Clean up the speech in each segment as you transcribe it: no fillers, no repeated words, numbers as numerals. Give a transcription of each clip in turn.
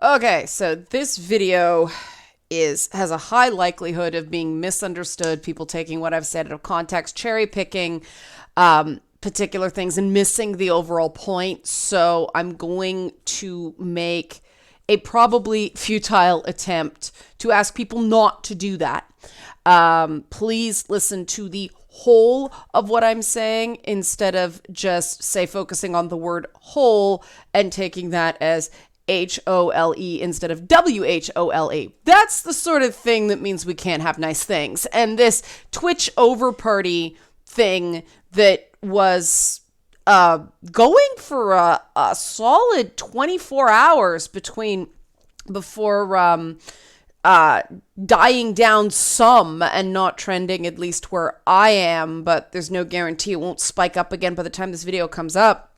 Okay, so this video has a high likelihood of being misunderstood, people taking what I've said out of context, cherry picking particular things and missing the overall point. So I'm going to make a probably futile attempt to ask people not to do that. Please listen to the whole of what I'm saying instead of just, say, focusing on the word whole and taking that as HOLE instead of WHOLE. That's the sort of thing that means we can't have nice things. And this Twitch over party thing that was going for a solid 24 hours before dying down some and not trending, at least where I am, but there's no guarantee it won't spike up again by the time this video comes up.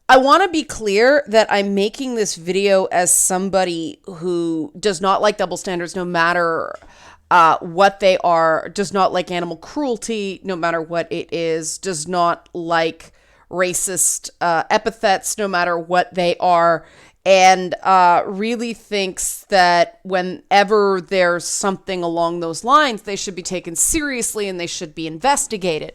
I want to be clear that I'm making this video as somebody who does not like double standards, no matter what they are, does not like animal cruelty, no matter what it is, does not like racist epithets, no matter what they are, and really thinks that whenever there's something along those lines, they should be taken seriously and they should be investigated.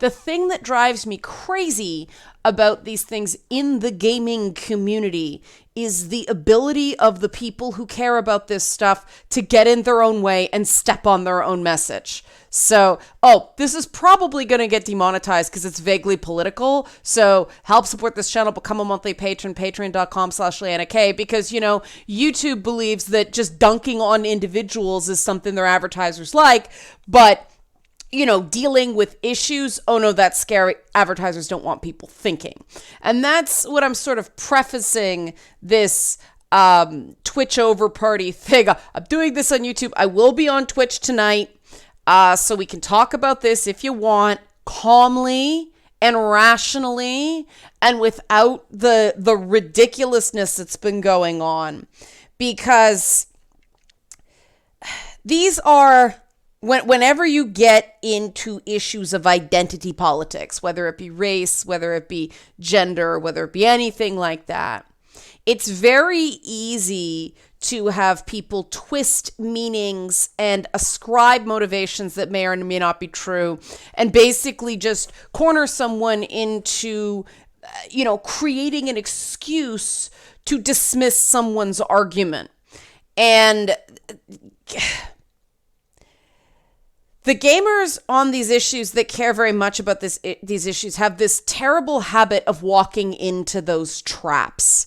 The thing that drives me crazy about these things in the gaming community is the ability of the people who care about this stuff to get in their own way and step on their own message. So, this is probably going to get demonetized because it's vaguely political. So help support this channel, become a monthly patron, patreon.com/Leanna K, because, YouTube believes that just dunking on individuals is something their advertisers like, but dealing with issues, oh no, that's scary. Advertisers don't want people thinking. And that's what I'm sort of prefacing this Twitch over party thing. I'm doing this on YouTube. I will be on Twitch tonight, so we can talk about this if you want, calmly and rationally and without the ridiculousness that's been going on. Because these are... Whenever you get into issues of identity politics, whether it be race, whether it be gender, whether it be anything like that, it's very easy to have people twist meanings and ascribe motivations that may or may not be true, and basically just corner someone into, creating an excuse to dismiss someone's argument. And the gamers on these issues that care very much about these issues have this terrible habit of walking into those traps,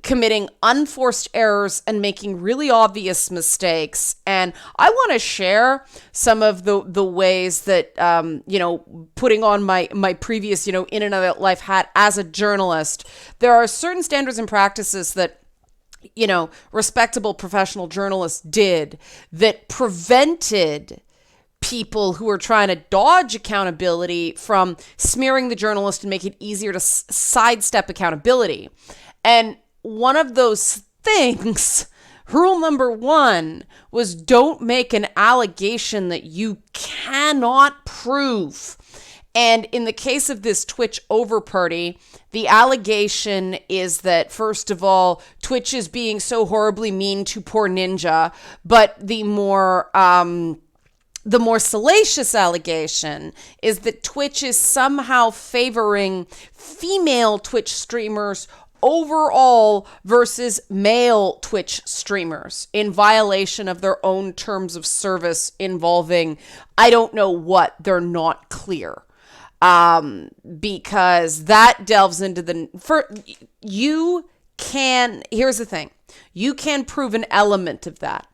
committing unforced errors and making really obvious mistakes. And I want to share some of the ways that, putting on my previous, in and out life hat as a journalist, there are certain standards and practices that respectable professional journalists did that prevented people who are trying to dodge accountability from smearing the journalist and make it easier to sidestep accountability. And one of those things, rule number one, was don't make an allegation that you cannot prove. And in the case of this Twitch over party, the allegation is that, first of all, Twitch is being so horribly mean to poor Ninja, but the more salacious allegation is that Twitch is somehow favoring female Twitch streamers overall versus male Twitch streamers in violation of their own terms of service involving, I don't know what, they're not clear. Because that delves into here's the thing, you can prove an element of that.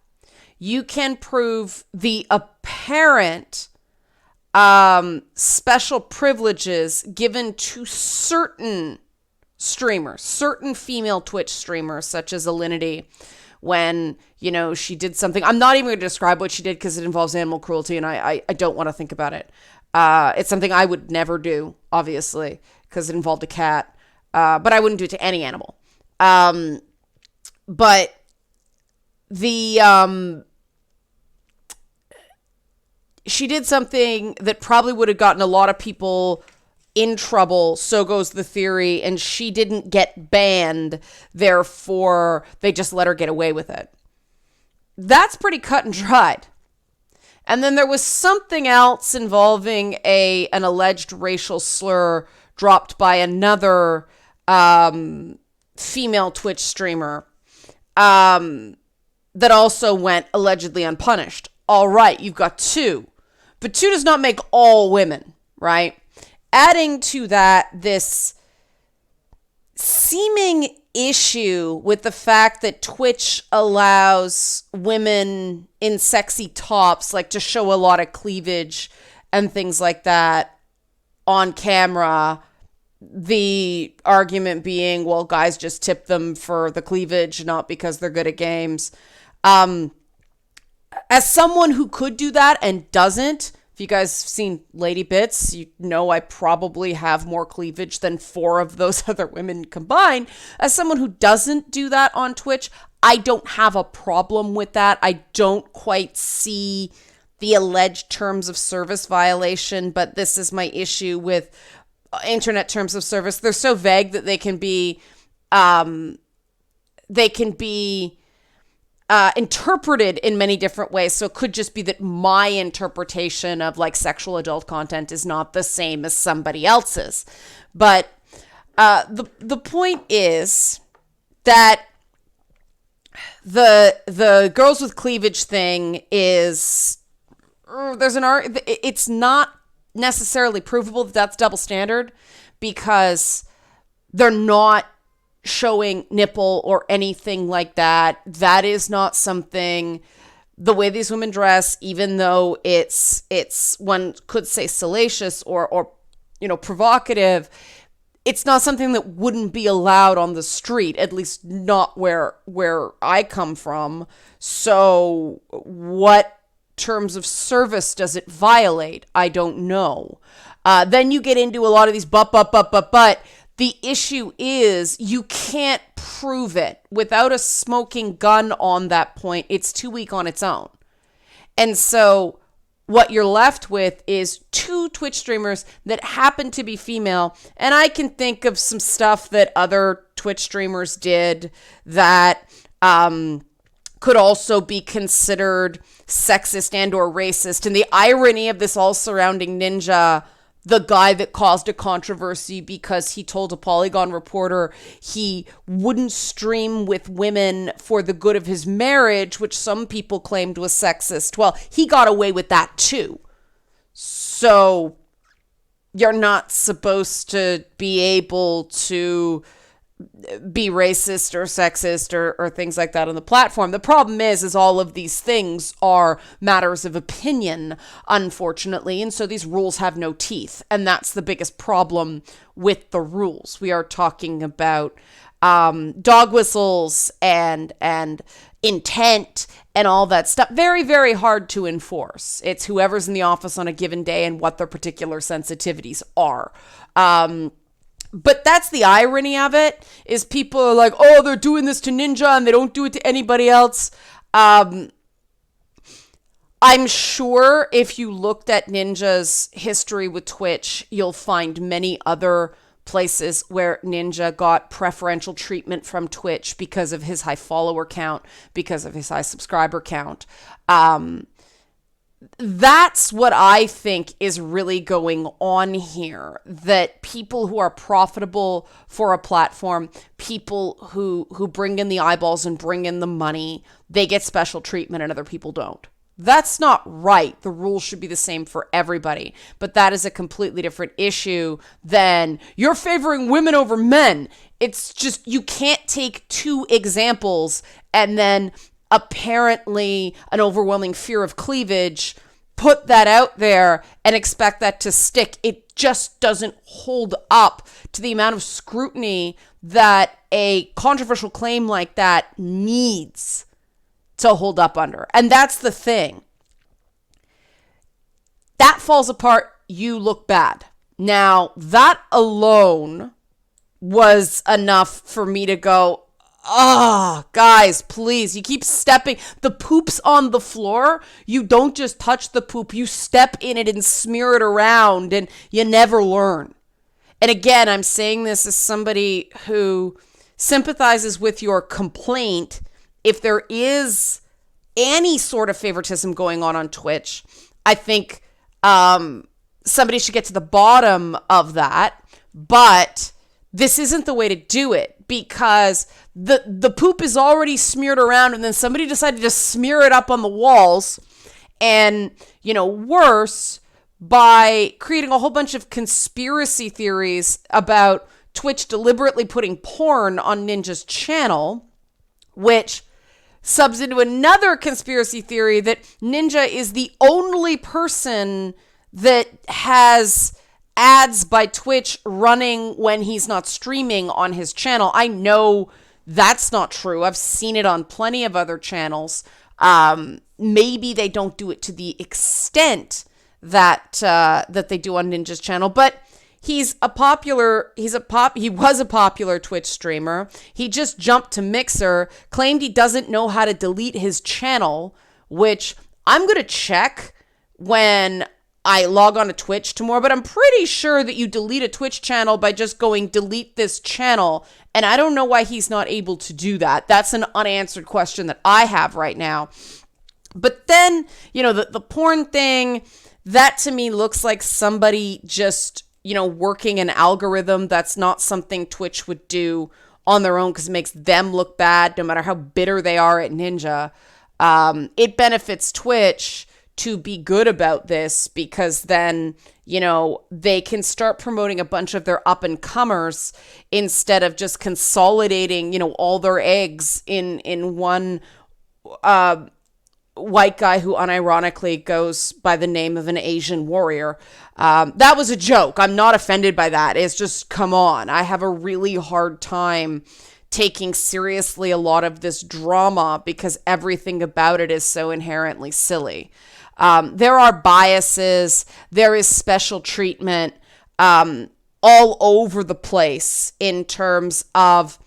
You can prove the apparent special privileges given to certain streamers, certain female Twitch streamers, such as Alinity, when, she did something. I'm not even going to describe what she did because it involves animal cruelty, and I don't want to think about it. It's something I would never do, obviously, because it involved a cat, but I wouldn't do it to any animal. But she did something that probably would have gotten a lot of people in trouble, so goes the theory, and she didn't get banned, therefore they just let her get away with it. That's pretty cut and dried. And then there was something else involving an alleged racial slur dropped by another female Twitch streamer that also went allegedly unpunished. All right, you've got two. But two does not make all women, right? Adding to that, this seeming issue with the fact that Twitch allows women in sexy tops, like to show a lot of cleavage and things like that on camera. The argument being, well, guys just tip them for the cleavage, not because they're good at games. As someone who could do that and doesn't, if you guys have seen Lady Bits, you know I probably have more cleavage than 4 of those other women combined. As someone who doesn't do that on Twitch, I don't have a problem with that. I don't quite see the alleged terms of service violation, but this is my issue with internet terms of service. They're so vague that they can be interpreted in many different ways. So it could just be that my interpretation of like sexual adult content is not the same as somebody else's. But the point is that the girls with cleavage thing is it's not necessarily provable that that's double standard, because they're not showing nipple or anything like that. That is not something, the way these women dress, even though it's one could say salacious or provocative, it's not something that wouldn't be allowed on the street, at least not where I come from. So what terms of service does it violate? I don't know. Then you get into a lot of these but. The issue is you can't prove it without a smoking gun on that point. It's too weak on its own. And so what you're left with is 2 Twitch streamers that happen to be female. And I can think of some stuff that other Twitch streamers did that could also be considered sexist and or racist. And the irony of this all surrounding Ninja, the guy that caused a controversy because he told a Polygon reporter he wouldn't stream with women for the good of his marriage, which some people claimed was sexist. Well, he got away with that too. So you're not supposed to be able to be racist or sexist or things like that on the platform. The problem is all of these things are matters of opinion, unfortunately, and so these rules have no teeth, and that's the biggest problem with the rules. We are talking about dog whistles and intent and all that stuff. Very, very hard to enforce. It's whoever's in the office on a given day and what their particular sensitivities are. But that's the irony of it, is people are like, oh, they're doing this to Ninja and they don't do it to anybody else. I'm sure if you looked at Ninja's history with Twitch, you'll find many other places where Ninja got preferential treatment from Twitch because of his high follower count, because of his high subscriber count. That's what I think is really going on here, that people who are profitable for a platform, people who bring in the eyeballs and bring in the money, they get special treatment and other people don't. That's not right. The rules should be the same for everybody. But that is a completely different issue than you're favoring women over men. It's just, you can't take 2 examples and then apparently an overwhelming fear of cleavage, put that out there and expect that to stick. It just doesn't hold up to the amount of scrutiny that a controversial claim like that needs to hold up under. And that's the thing. That falls apart, you look bad. Now, that alone was enough for me to go, oh, guys, please, you keep stepping. The poop's on the floor. You don't just touch the poop. You step in it and smear it around, and you never learn. And again, I'm saying this as somebody who sympathizes with your complaint. If there is any sort of favoritism going on Twitch, I think somebody should get to the bottom of that. But this isn't the way to do it, because the poop is already smeared around, and then somebody decided to smear it up on the walls. And, worse, by creating a whole bunch of conspiracy theories about Twitch deliberately putting porn on Ninja's channel, which subs into another conspiracy theory that Ninja is the only person that has ads by Twitch running when he's not streaming on his channel. I know that's not true. I've seen it on plenty of other channels. Maybe they don't do it to the extent that they do on Ninja's channel, but he was a popular Twitch streamer. He just jumped to Mixer, claimed he doesn't know how to delete his channel, which I'm going to check when I log on to Twitch tomorrow, but I'm pretty sure that you delete a Twitch channel by just going delete this channel. And I don't know why he's not able to do that. That's an unanswered question that I have right now. But then, the porn thing, that to me looks like somebody just, working an algorithm. That's not something Twitch would do on their own, because it makes them look bad no matter how bitter they are at Ninja. It benefits Twitch to be good about this, because then, they can start promoting a bunch of their up-and-comers instead of just consolidating, all their eggs in one white guy who unironically goes by the name of an Asian warrior. That was a joke. I'm not offended by that. It's just, come on. I have a really hard time taking seriously a lot of this drama, because everything about it is so inherently silly. There are biases. There is special treatment all over the place in terms of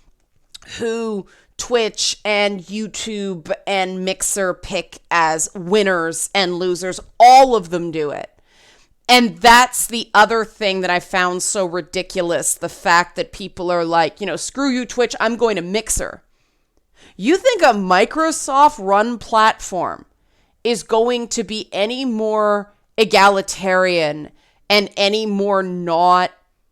who Twitch and YouTube and Mixer pick as winners and losers. All of them do it. And that's the other thing that I found so ridiculous. The fact that people are like, screw you, Twitch, I'm going to Mixer. You think a Microsoft-run platform is going to be any more egalitarian and any more not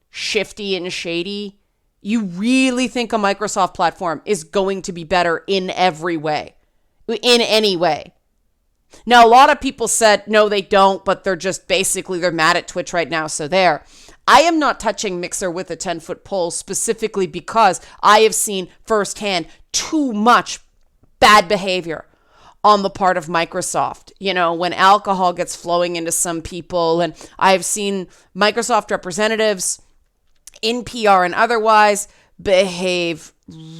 shifty and shady? You really think a Microsoft platform is going to be better in every way, in any way? Now, a lot of people said, no, they don't, but they're mad at Twitch right now, so there. I am not touching Mixer with a 10-foot pole, specifically because I have seen firsthand too much bad behavior on the part of Microsoft. When alcohol gets flowing into some people, and I've seen Microsoft representatives in PR and otherwise behave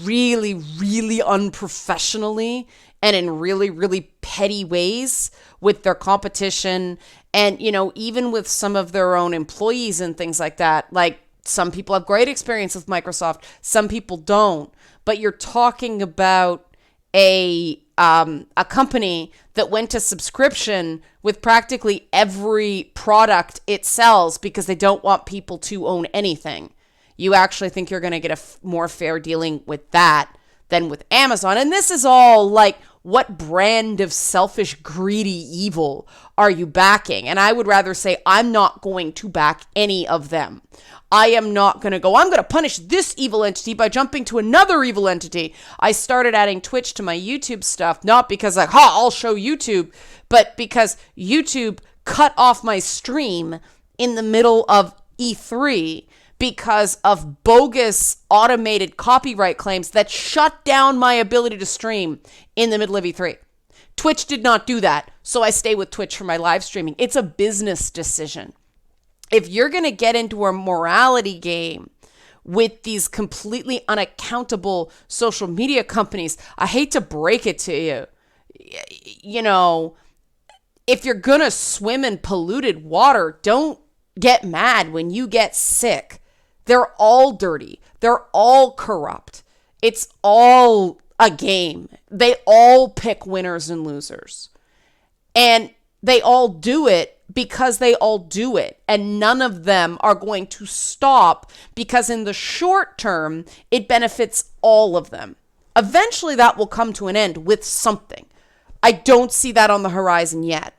really, really unprofessionally and in really, really petty ways with their competition. And, even with some of their own employees and things like that. Like, some people have great experience with Microsoft, some people don't. But you're talking about a company that went to subscription with practically every product it sells, because they don't want people to own anything. You actually think you're going to get a more fair dealing with that than with Amazon. And this is all like, what brand of selfish, greedy evil are you backing? And I would rather say, I'm not going to back any of them. I am not going to go, I'm going to punish this evil entity by jumping to another evil entity. I started adding Twitch to my YouTube stuff, not because I'll show YouTube, but because YouTube cut off my stream in the middle of E3 because of bogus automated copyright claims that shut down my ability to stream in the middle of E3. Twitch did not do that, so I stay with Twitch for my live streaming. It's a business decision. If you're going to get into a morality game with these completely unaccountable social media companies, I hate to break it to you. If you're going to swim in polluted water, don't get mad when you get sick. They're all dirty. They're all corrupt. It's all a game. They all pick winners and losers. And they all do it because they all do it, and none of them are going to stop because in the short term, it benefits all of them. Eventually, that will come to an end with something. I don't see that on the horizon yet.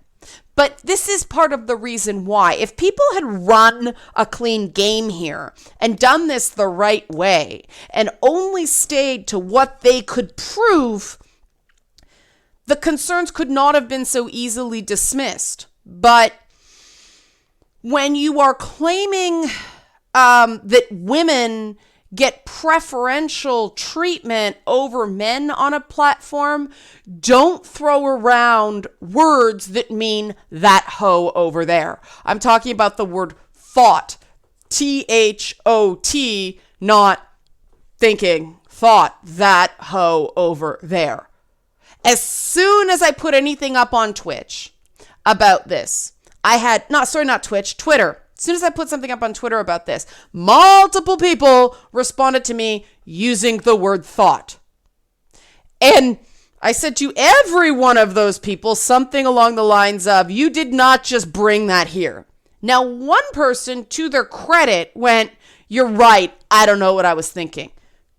But this is part of the reason why. If people had run a clean game here and done this the right way and only stayed to what they could prove, the concerns could not have been so easily dismissed. But when you are claiming that women get preferential treatment over men on a platform, don't throw around words that mean that hoe over there. I'm talking about the word thought. T-H-O-T, not thinking, thought, that hoe over there. As soon as I put anything up on Twitch about this, Twitter. As soon as I put something up on Twitter about this, multiple people responded to me using the word thought. And I said to every one of those people something along the lines of, you did not just bring that here. Now, one person, to their credit, went, you're right, I don't know what I was thinking.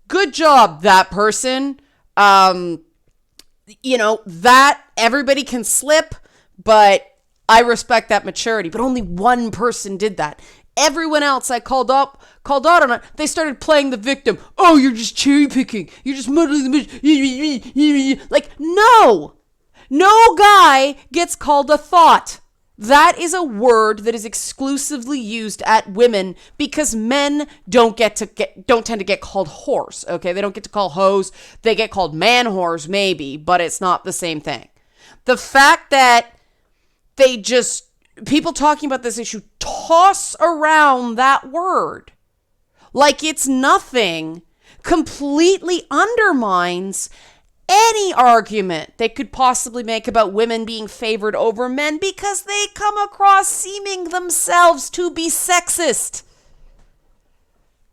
Good job, that person. That everybody can slip, but I respect that maturity, but only one person did that. Everyone else I called out on it, they started playing the victim. Oh, you're just cherry picking. You're just muddling the like, no guy gets called a thought. That is a word that is exclusively used at women because men don't tend to get called whores. Okay, they don't get to call hoes. They get called man whores maybe, but it's not the same thing. The fact that people talking about this issue toss around that word like it's nothing completely undermines any argument they could possibly make about women being favored over men because they come across seeming themselves to be sexist.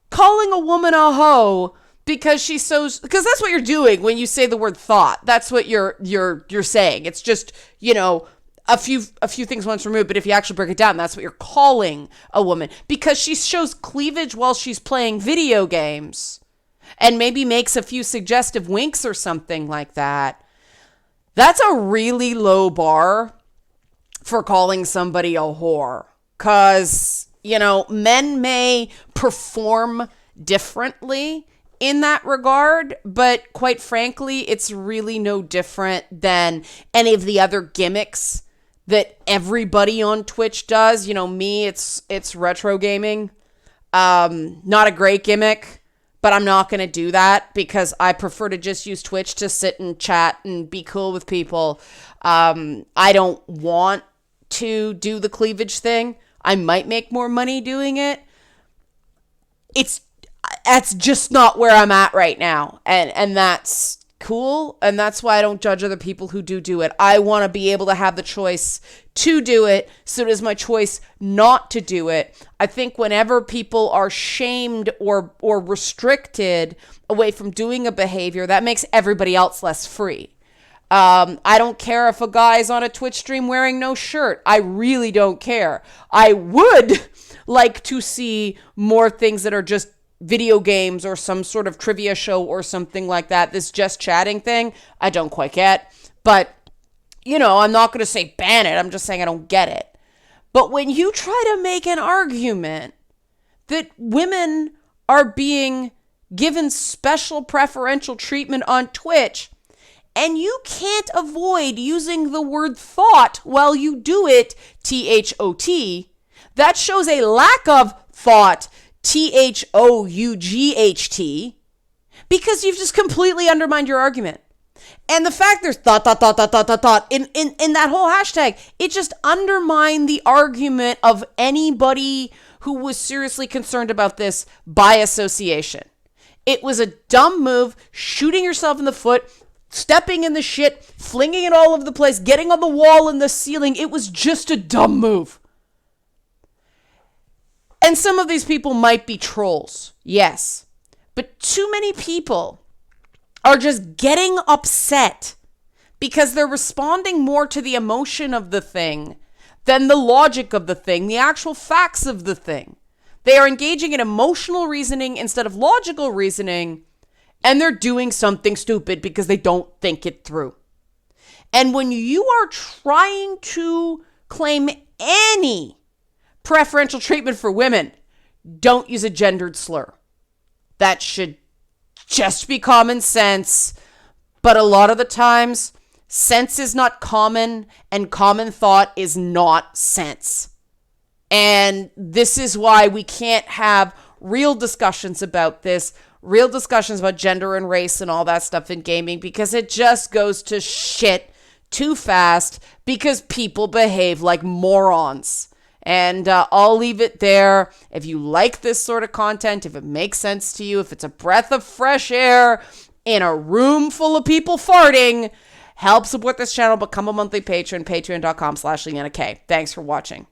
Calling a woman a hoe because because that's what you're doing when you say the word thought. That's what you're saying. It's just, a few things once removed, but if you actually break it down, that's what you're calling a woman because she shows cleavage while she's playing video games and maybe makes a few suggestive winks or something like that. That's a really low bar for calling somebody a whore because, men may perform differently in that regard, but quite frankly, it's really no different than any of the other gimmicks that everybody on Twitch does. Me, it's retro gaming. Not a great gimmick, but I'm not going to do that because I prefer to just use Twitch to sit and chat and be cool with people. I don't want to do the cleavage thing. I might make more money doing it. That's just not where I'm at right now. And that's cool. And that's why I don't judge other people who do it. I want to be able to have the choice to do it. So it is my choice not to do it. I think whenever people are shamed or restricted away from doing a behavior, that makes everybody else less free. I don't care if a guy's on a Twitch stream wearing no shirt. I really don't care. I would like to see more things that are just video games or some sort of trivia show or something like that. This just chatting thing, I don't quite get. But, I'm not going to say ban it. I'm just saying I don't get it. But when you try to make an argument that women are being given special preferential treatment on Twitch, and you can't avoid using the word thought while you do it, T-H-O-T, that shows a lack of thought, T-H-O-U-G-H-T, because you've just completely undermined your argument. And the fact there's thought in that whole hashtag, it just undermined the argument of anybody who was seriously concerned about this by association. It was a dumb move, shooting yourself in the foot, stepping in the shit, flinging it all over the place, getting on the wall and the ceiling. It was just a dumb move. And some of these people might be trolls, yes. But too many people are just getting upset because they're responding more to the emotion of the thing than the logic of the thing, the actual facts of the thing. They are engaging in emotional reasoning instead of logical reasoning, and they're doing something stupid because they don't think it through. And when you are trying to claim any preferential treatment for women, don't use a gendered slur. That should just be common sense. But a lot of the times, sense is not common, and common thought is not sense. And this is why we can't have real discussions about this, real discussions about gender and race and all that stuff in gaming, because it just goes to shit too fast because people behave like morons. And I'll leave it there. If you like this sort of content, if it makes sense to you, if it's a breath of fresh air in a room full of people farting, help support this channel, become a monthly patron, patreon.com/LeannaK. Thanks for watching.